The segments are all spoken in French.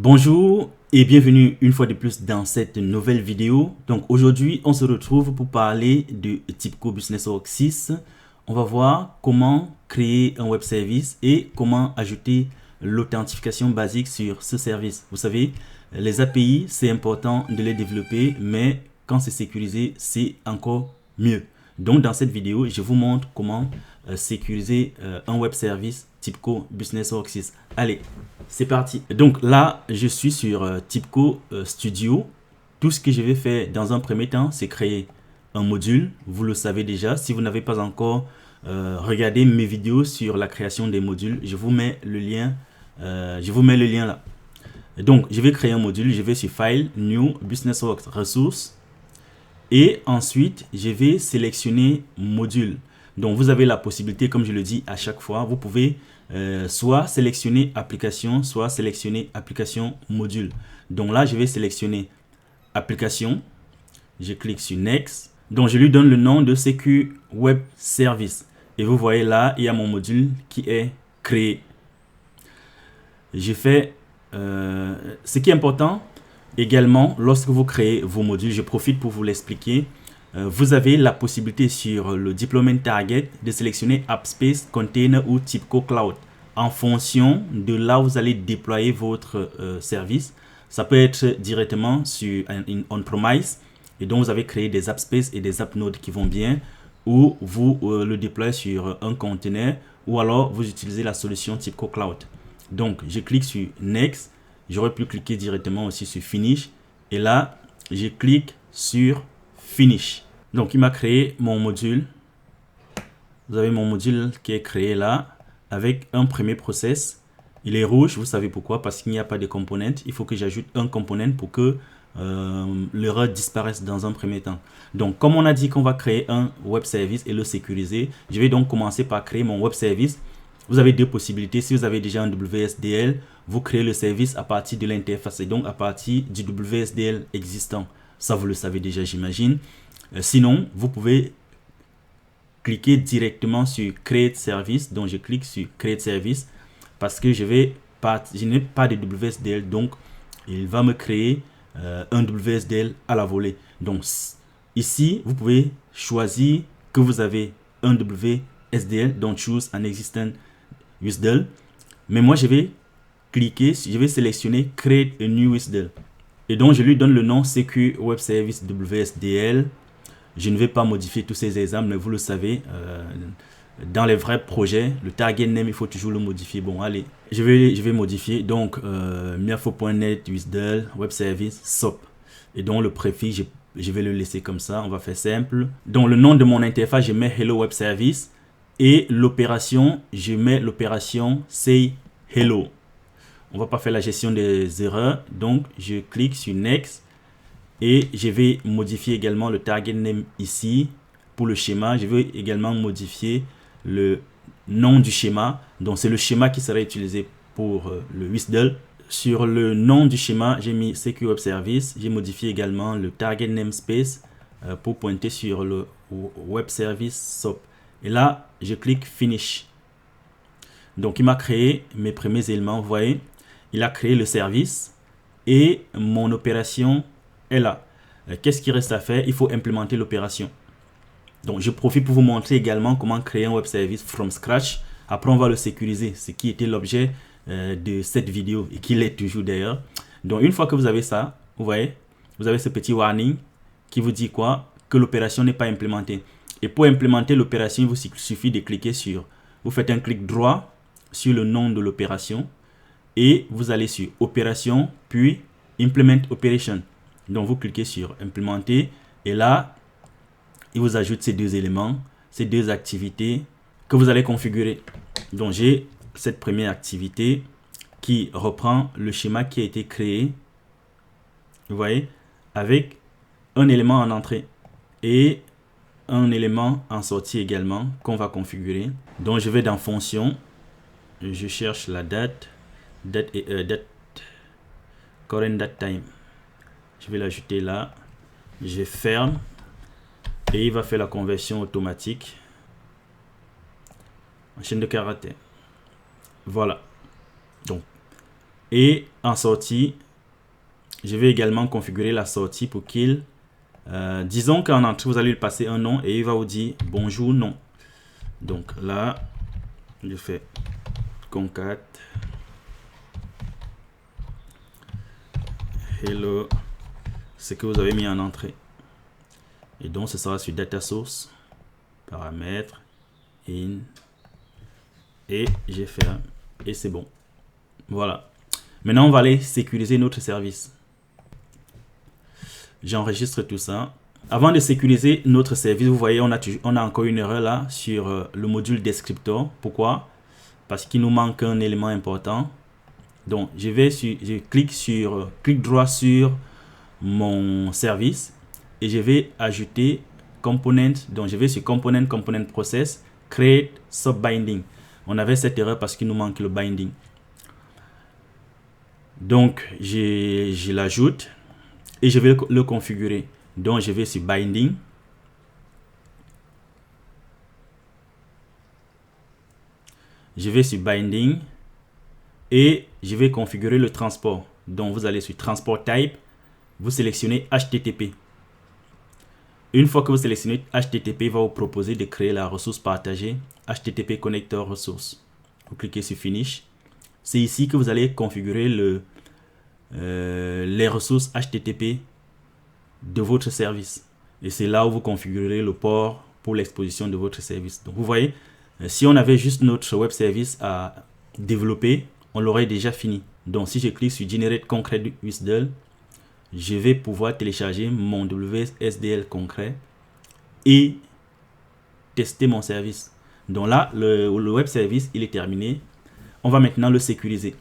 Bonjour et bienvenue une fois de plus dans cette nouvelle vidéo. Donc aujourd'hui, on se retrouve pour parler de TIBCO BusinessOrg 6. On va voir comment créer un web service et comment ajouter l'authentification basique sur ce service. Vous savez, les API, c'est important de les développer, mais quand c'est sécurisé, c'est encore mieux. Donc dans cette vidéo, je vous montre comment sécuriser un web service TIBCO BusinessOrg 6. Allez, c'est parti. Donc là, je suis sur TIBCO Studio. Tout ce que je vais faire dans un premier temps, c'est créer un module. Vous le savez déjà. Si vous n'avez pas encore regardé mes vidéos sur la création des modules, je vous mets le lien. Là. Donc, je vais créer un module. Je vais sur File, New, BusinessOrg Ressources. Et ensuite, je vais sélectionner module. Donc, vous avez la possibilité, comme je le dis à chaque fois, vous pouvez soit sélectionner application, soit sélectionner application module. Donc là, je vais sélectionner application. Je clique sur Next. Donc, je lui donne le nom de CQ Web Service. Et vous voyez là, il y a mon module qui est créé. J'ai fait ce qui est important également lorsque vous créez vos modules. Je profite pour vous l'expliquer. Vous avez la possibilité sur le Deployment Target de sélectionner AppSpace, Container ou TIBCO Cloud en fonction de là où vous allez déployer votre service. Ça peut être directement sur une on-premise et donc vous avez créé des AppSpace et des AppNode qui vont bien, ou vous le déployez sur un container, ou alors vous utilisez la solution TIBCO Cloud. Donc je clique sur Next. J'aurais pu cliquer directement aussi sur Finish et là je clique sur Finish. Donc, il m'a créé mon module. Vous avez mon module qui est créé là avec un premier process. Il est rouge, vous savez pourquoi? Parce qu'il n'y a pas de component. Il faut que j'ajoute un component pour que l'erreur disparaisse dans un premier temps. Donc, comme on a dit qu'on va créer un web service et le sécuriser, je vais donc commencer par créer mon web service. Vous avez deux possibilités. Si vous avez déjà un WSDL, vous créez le service à partir de l'interface et donc à partir du WSDL existant. Ça, vous le savez déjà, j'imagine. Sinon, vous pouvez cliquer directement sur Create Service. Donc, je clique sur Create Service parce que je n'ai pas de WSDL. Donc, il va me créer un WSDL à la volée. Donc, ici, vous pouvez choisir que vous avez un WSDL. Donc, choose an existing WSDL. Mais moi, je vais sélectionner Create a new WSDL. Et donc, je lui donne le nom CQ Web Service WSDL. Je ne vais pas modifier tous ces exemples, mais vous le savez, dans les vrais projets, le target name, il faut toujours le modifier. Bon, allez, je vais modifier. Donc, miafo.net, WSDL, Web Service, SOP. Et donc, le préfixe, je vais le laisser comme ça. On va faire simple. Donc, le nom de mon interface, je mets Hello Web Service. Et l'opération, je mets l'opération Say Hello. On va pas faire la gestion des erreurs. Donc, je clique sur Next. Et je vais modifier également le target name ici. Pour le schéma, je vais également modifier le nom du schéma. Donc, c'est le schéma qui sera utilisé pour le WSDL. Sur le nom du schéma, j'ai mis CQ Web Service. J'ai modifié également le target namespace pour pointer sur le Web Service SOP. Et là, je clique Finish. Donc, il m'a créé mes premiers éléments. Vous voyez, il a créé le service et mon opération est là. Qu'est-ce qui reste à faire? Il faut implémenter l'opération. Donc, je profite pour vous montrer également comment créer un web service from scratch. Après, on va le sécuriser, ce qui était l'objet de cette vidéo et qui l'est toujours d'ailleurs. Donc, une fois que vous avez ça, vous voyez, vous avez ce petit warning qui vous dit quoi? Que l'opération n'est pas implémentée. Et pour implémenter l'opération, il vous suffit de cliquer sur, vous faites un clic droit sur le nom de l'opération et vous allez sur opération, puis implement operation. Donc, vous cliquez sur implémenter et là, il vous ajoute ces deux éléments, ces deux activités que vous allez configurer. Donc, j'ai cette première activité qui reprend le schéma qui a été créé, vous voyez, avec un élément en entrée et un élément en sortie également qu'on va configurer. Donc, je vais dans fonction, je cherche la date current date time. Je vais l'ajouter là, je ferme et il va faire la conversion automatique en chaîne de caractères. Voilà. Donc, Et en sortie, je vais également configurer la sortie pour qu'il, disons qu'en entrée, vous allez lui passer un nom et il va vous dire bonjour, non. Donc là, je fais concat hello, ce que vous avez mis en entrée. Et donc, ce sera sur data source, paramètres, in, et j'ai fait un, et c'est bon. Voilà. Maintenant, on va aller sécuriser notre service. J'enregistre tout ça. Avant de sécuriser notre service, vous voyez, on a encore une erreur là sur le module descriptor. Pourquoi? Parce qu'il nous manque un élément important. Donc, je clique droit sur mon service et je vais ajouter component. Donc, je vais sur component process, create subbinding. On avait cette erreur parce qu'il nous manque le binding. Donc, je l'ajoute et je vais le configurer. Donc, je vais sur binding. Je vais sur binding et je vais configurer le transport. Donc, vous allez sur transport type, vous sélectionnez HTTP. Une fois que vous sélectionnez HTTP, il va vous proposer de créer la ressource partagée HTTP connector ressource. Vous cliquez sur finish. C'est ici que vous allez configurer les ressources HTTP de votre service. Et c'est là où vous configurerez le port pour l'exposition de votre service. Donc vous voyez, si on avait juste notre web service à développer, on l'aurait déjà fini. Donc si je clique sur Generate Concrete WSDL, je vais pouvoir télécharger mon WSDL concret et tester mon service. Donc là, le web service, il est terminé. On va maintenant le sécuriser.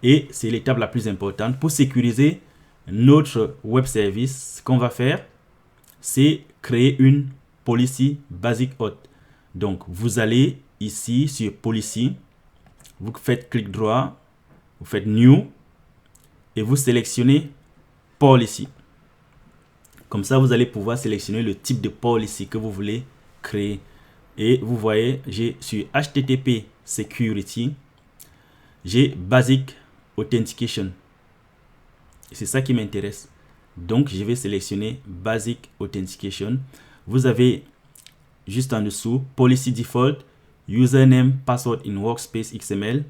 Et c'est l'étape la plus importante. Pour sécuriser notre web service, ce qu'on va faire, c'est créer une policy basic auth. Donc, vous allez ici sur policy, vous faites clic droit, vous faites new et vous sélectionnez policy. Comme ça, vous allez pouvoir sélectionner le type de policy que vous voulez créer. Et vous voyez, j'ai sur HTTP security, j'ai basic authentication. C'est ça qui m'intéresse. Donc, je vais sélectionner basic authentication. Vous avez juste en dessous policy default, username password in workspace XML,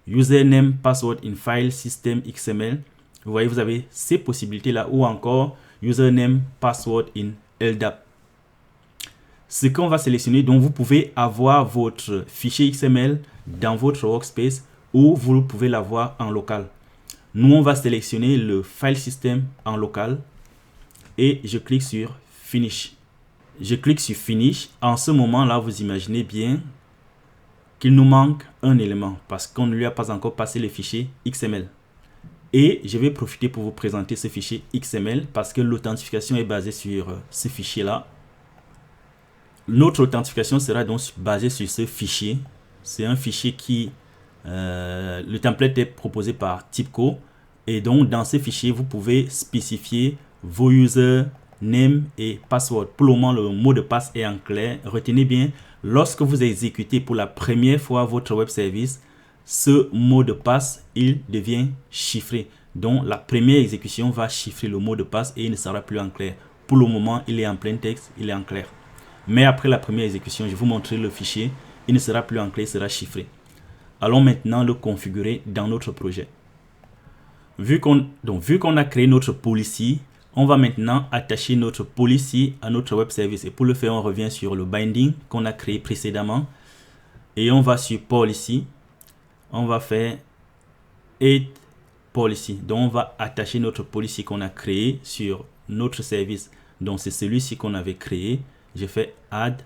username password in file system XML. Vous voyez, vous avez ces possibilités là, ou encore username password in LDAP. Ce qu'on va sélectionner, donc vous pouvez avoir votre fichier XML dans votre workspace ou vous pouvez l'avoir en local. Nous, on va sélectionner le file system en local et je clique sur finish. Je clique sur finish. En ce moment-là, vous imaginez bien qu'il nous manque un élément parce qu'on ne lui a pas encore passé le fichier XML. Et je vais profiter pour vous présenter ce fichier XML parce que l'authentification est basée sur ce fichier-là. Notre authentification sera donc basée sur ce fichier. C'est un fichier qui, le template est proposé par TIBCO. Et donc, dans ce fichier, vous pouvez spécifier vos username et password. Pour le moment, le mot de passe est en clair. Retenez bien, lorsque vous exécutez pour la première fois votre web service, ce mot de passe, il devient chiffré. Donc, la première exécution va chiffrer le mot de passe et il ne sera plus en clair. Pour le moment, il est en plein texte, il est en clair. Mais après la première exécution, je vais vous montrer le fichier. Il ne sera plus en clair, il sera chiffré. Allons maintenant le configurer dans notre projet. Vu qu'on a créé notre policy, on va maintenant attacher notre policy à notre web service. Et pour le faire, on revient sur le binding qu'on a créé précédemment. Et on va sur policy. On va faire add policy. Donc, on va attacher notre policy qu'on a créé sur notre service. Donc, c'est celui-ci qu'on avait créé. Je fais add.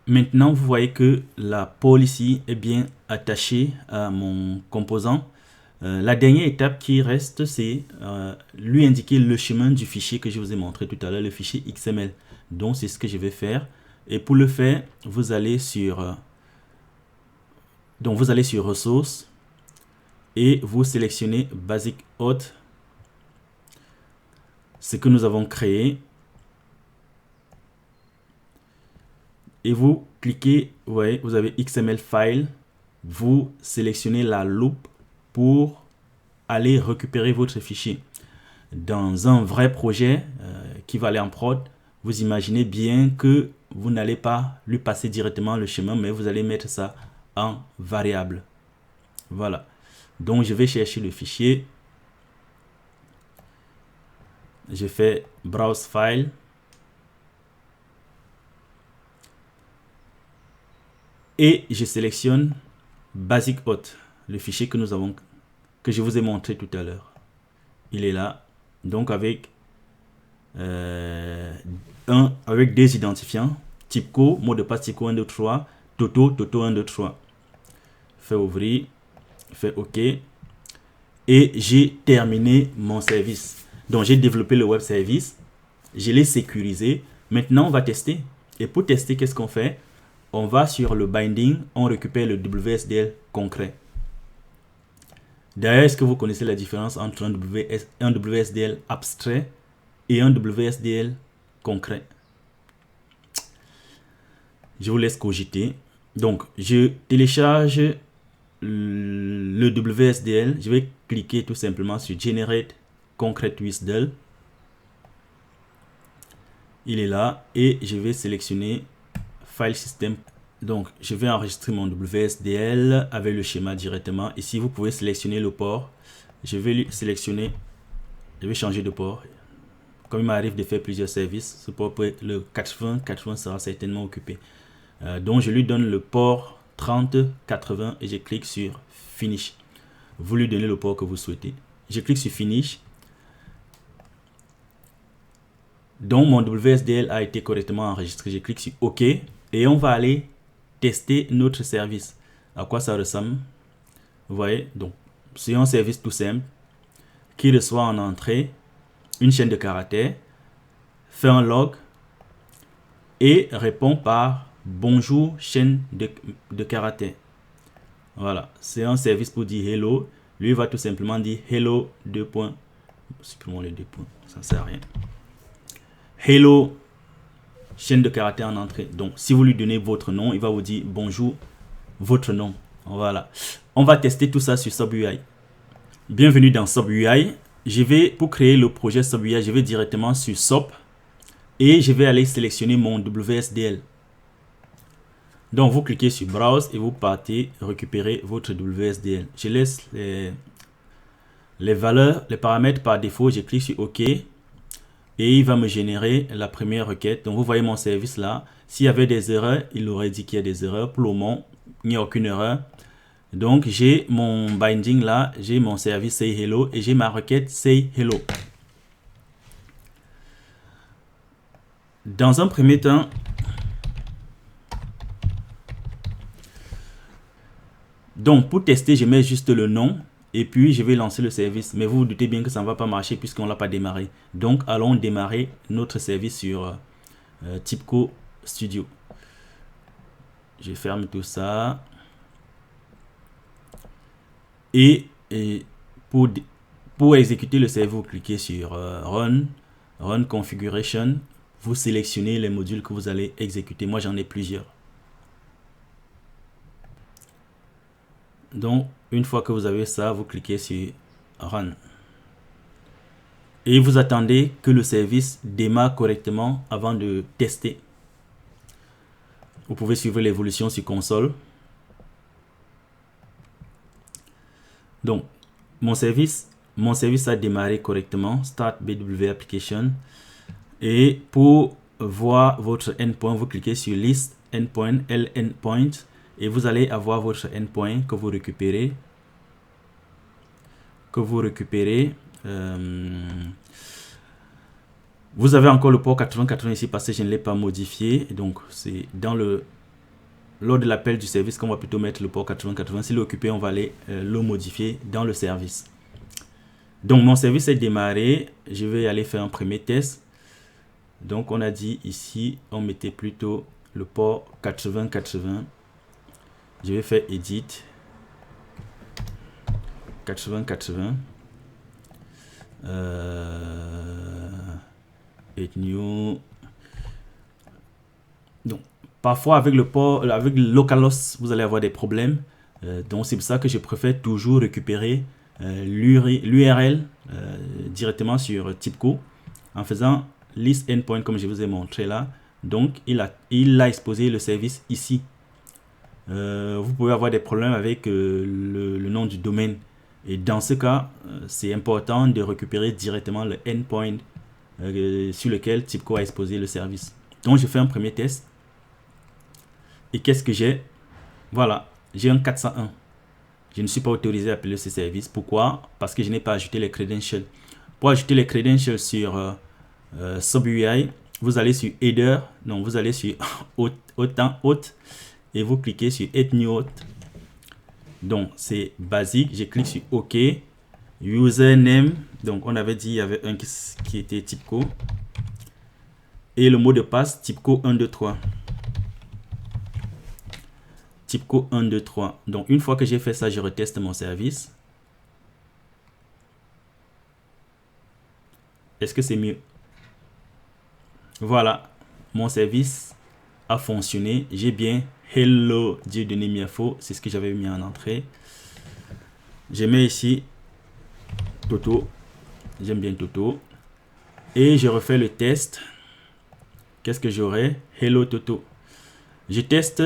Maintenant, vous voyez que la policy est bien attachée à mon composant. La dernière étape qui reste, c'est lui indiquer le chemin du fichier que je vous ai montré tout à l'heure, le fichier XML. Donc, c'est ce que je vais faire. Et pour le faire, vous allez sur ressources et vous sélectionnez Basic Auth, ce que nous avons créé. Et vous cliquez, vous voyez, vous avez XML file, vous sélectionnez la loupe pour aller récupérer votre fichier. Dans un vrai projet qui va aller en prod, vous imaginez bien que vous n'allez pas lui passer directement le chemin, mais vous allez mettre ça en variable. Voilà. Donc, je vais chercher le fichier. Je fais Browse File. Et je sélectionne Basic Auth, le fichier que je vous ai montré tout à l'heure. Il est là. Donc, avec des identifiants. TYPCO, mot de passe TYPCO 1, 2, 3. Toto, Toto 1, 2, 3. Fait ouvrir. Fait OK. Et j'ai terminé mon service. Donc, j'ai développé le web service. Je l'ai sécurisé. Maintenant, on va tester. Et pour tester, qu'est-ce qu'on fait? On va sur le binding. On récupère le WSDL concret. D'ailleurs, est-ce que vous connaissez la différence entre un WSDL abstrait et un WSDL concret? Je vous laisse cogiter. Donc, je télécharge le WSDL. Je vais cliquer tout simplement sur Generate Concrete WSDL. Il est là et je vais sélectionner File System. Donc, je vais enregistrer mon WSDL avec le schéma directement. Ici, vous pouvez sélectionner le port. Je vais sélectionner, je vais changer de port. Comme il m'arrive de faire plusieurs services, ce port peut être le 80 sera certainement occupé. Donc, je lui donne le port 3080 et je clique sur Finish. Vous lui donnez le port que vous souhaitez. Je clique sur Finish. Donc, mon WSDL a été correctement enregistré. Je clique sur OK et on va aller tester notre service. À quoi ça ressemble? Vous voyez, donc c'est un service tout simple qui reçoit en entrée une chaîne de caractères, fait un log et répond par bonjour chaîne de caractères. Voilà, c'est un service pour dire hello. Lui va tout simplement dire hello 2 points. Supprimons les 2 points, ça ne sert à rien. Hello chaîne de caractères en entrée. Donc, si vous lui donnez votre nom, il va vous dire bonjour, votre nom. Voilà. On va tester tout ça sur SubUI. Bienvenue dans SubUI. Pour créer le projet SubUI, je vais directement sur Sub et je vais aller sélectionner mon WSDL. Donc, vous cliquez sur Browse et vous partez récupérer votre WSDL. Je laisse les valeurs, les paramètres par défaut. Je clique sur OK. Et il va me générer la première requête. Donc, vous voyez mon service là. S'il y avait des erreurs, il aurait dit qu'il y a des erreurs. Pour le moment, il n'y a aucune erreur. Donc, j'ai mon binding là. J'ai mon service Say Hello et j'ai ma requête Say Hello. Dans un premier temps, donc pour tester, je mets juste le nom. Et puis, je vais lancer le service. Mais vous vous doutez bien que ça ne va pas marcher puisqu'on ne l'a pas démarré. Donc, allons démarrer notre service sur TYPCO Studio. Je ferme tout ça. Et pour exécuter le service, vous cliquez sur Run Configuration. Vous sélectionnez les modules que vous allez exécuter. Moi, j'en ai plusieurs. Donc, une fois que vous avez ça, vous cliquez sur Run. Et vous attendez que le service démarre correctement avant de tester. Vous pouvez suivre l'évolution sur console. Donc, mon service a démarré correctement. Start BW Application. Et pour voir votre endpoint, vous cliquez sur List Endpoint, Endpoint. Et vous allez avoir votre endpoint que vous récupérez. Vous avez encore le port 8080 ici parce que je ne l'ai pas modifié. Donc, c'est lors de l'appel du service qu'on va plutôt mettre le port 8080. S'il est occupé, on va aller le modifier dans le service. Donc, mon service est démarré. Je vais aller faire un premier test. Donc, on a dit ici, on mettait plutôt le port 8080. Je vais faire Edit 8080 et New. Donc parfois avec le port, avec le localhost, vous allez avoir des problèmes. Donc c'est pour ça que je préfère toujours récupérer l'URL directement sur TIBCO en faisant list endpoint comme je vous ai montré là. Donc, il a exposé le service ici. Vous pouvez avoir des problèmes avec le nom du domaine. Et dans ce cas, c'est important de récupérer directement le endpoint sur lequel TIBCO a exposé le service. Donc, je fais un premier test. Et qu'est-ce que j'ai? Voilà, j'ai un 401. Je ne suis pas autorisé à appeler ce service. Pourquoi? Parce que je n'ai pas ajouté les credentials. Pour ajouter les credentials sur SubUI, vous allez sur Header, donc vous allez sur Hôte et vous cliquez sur Add New Hôte. Donc c'est basique, je clique sur OK. Username, donc on avait dit il y avait un qui était TIBCO. Et le mot de passe TIBCO 123. TIBCO 123. Donc une fois que j'ai fait ça, je reteste mon service. Est-ce que c'est mieux? Voilà, mon service a fonctionné. J'ai bien Hello Dieudonné Miafo, c'est ce que j'avais mis en entrée. Je mets ici Toto. J'aime bien Toto. Et je refais le test. Qu'est-ce que j'aurai? Hello Toto. Je teste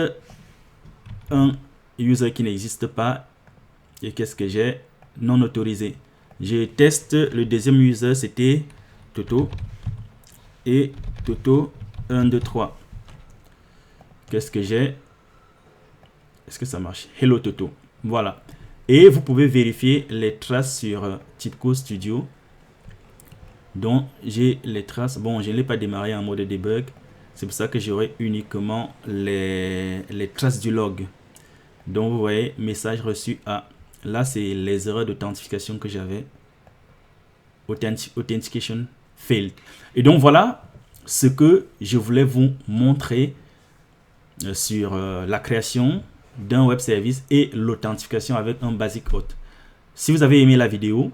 un user qui n'existe pas. Et qu'est-ce que j'ai? Non autorisé. Je teste le deuxième user, c'était Toto. Et Toto 1, 2, 3. Qu'est-ce que j'ai? Est-ce que ça marche? Hello Toto. Voilà. Et vous pouvez vérifier les traces sur TIBCO Studio. Donc, j'ai les traces. Bon, je ne l'ai pas démarré en mode debug. C'est pour ça que j'aurai uniquement les traces du log. Donc, vous voyez, message reçu à... Là, c'est les erreurs d'authentification que j'avais. Authentication failed. Et donc, voilà ce que je voulais vous montrer sur la création d'un web service et l'authentification avec un basic auth. Si vous avez aimé la vidéo,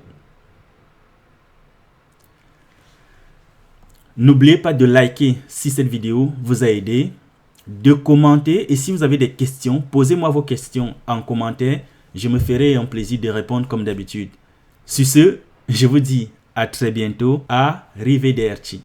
n'oubliez pas de liker si cette vidéo vous a aidé, de commenter, et si vous avez des questions, posez-moi vos questions en commentaire. Je me ferai un plaisir de répondre comme d'habitude. Sur ce, je vous dis à très bientôt. Arrivederci.